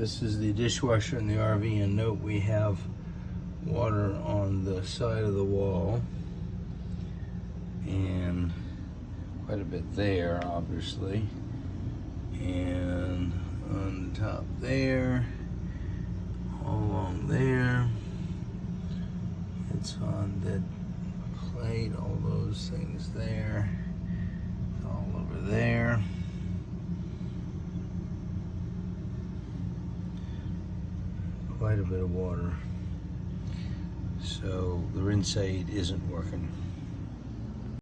This is the dishwasher in the RV, and note we have water on the side of the wall and quite a bit there, obviously, and on the top there, all along there. It's on the plate, all those things there, all over there. Quite a bit of water. So the rinse aid isn't working.